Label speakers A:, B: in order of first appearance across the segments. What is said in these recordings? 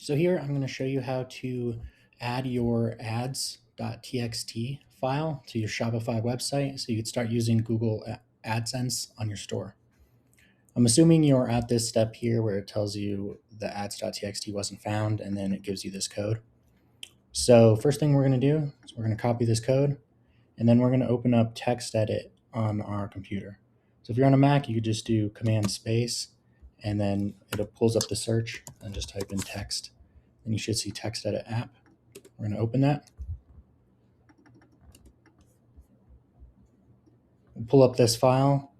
A: So here I'm going to show you how to add your Ads.txt file to your Shopify website so you could start using Google AdSense on your store. I'm assuming you're at this step here where it tells you the Ads.txt wasn't found and then it gives you this code. So first thing we're going to do is we're going to copy this code and then we're going to open up TextEdit on our computer. So if you're on a Mac, you could just do Command space and then it pulls up the search and just type in text. And you should see TextEdit app. We're going to open that. We'll pull up this file.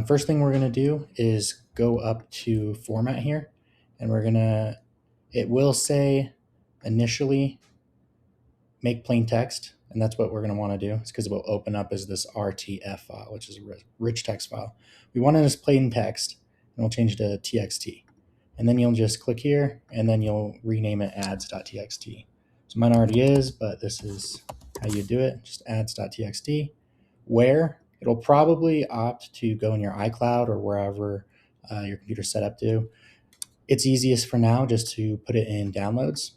A: First thing we're going to do is go up to format here, and it will say initially make plain text, and that's what we're going to want to do. It's because it will open up as this RTF file, which is a rich text file. We want it as plain text, and we'll change it to TXT. And then you'll just click here, and then you'll rename it ads.txt. So mine already is, but this is how you do it, just ads.txt, where it'll probably opt to go in your iCloud or wherever your computer's set up to. It's easiest for now just to put it in downloads.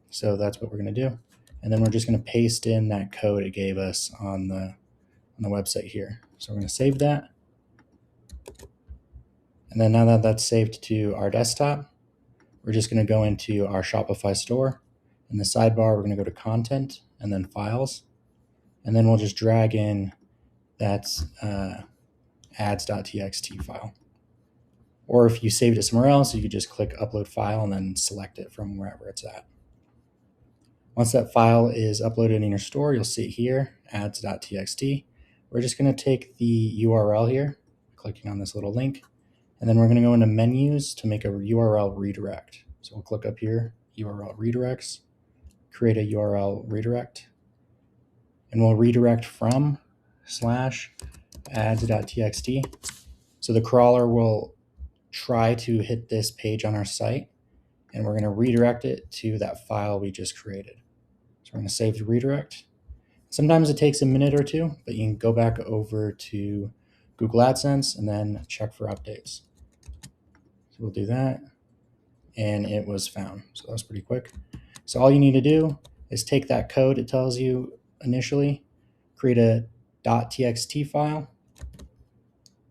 A: So that's what we're going to do. And then we're just going to paste in that code it gave us on the website here. So we're going to save that. And then now that that's saved to our desktop, we're just going to go into our Shopify store. In the sidebar, we're going to go to Content and then Files. And then we'll just drag in that ads.txt file. Or if you saved it somewhere else, you could just click Upload File and then select it from wherever it's at. Once that file is uploaded in your store, you'll see it here, ads.txt. We're just going to take the URL here, clicking on this little link, and then we're going to go into menus to make a URL redirect. So we'll click up here, URL redirects, create a URL redirect, and we'll redirect from /ads.txt. So the crawler will try to hit this page on our site, and we're going to redirect it to that file we just created. So we're going to save the redirect. Sometimes it takes a minute or two, but you can go back over to Google AdSense and then check for updates. So we'll do that, and it was found. So that was pretty quick. So all you need to do is take that code it tells you initially, create a .txt file,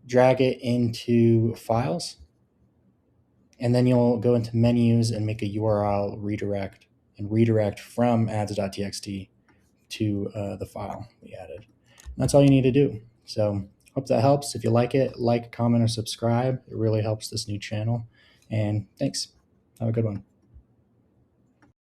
A: drag it into Files, and then you'll go into menus and make a URL redirect and redirect from ads.txt to the file we added. And that's all you need to do. So hope that helps. If you like it, like, comment, or subscribe. It really helps this new channel. And thanks. Have a good one.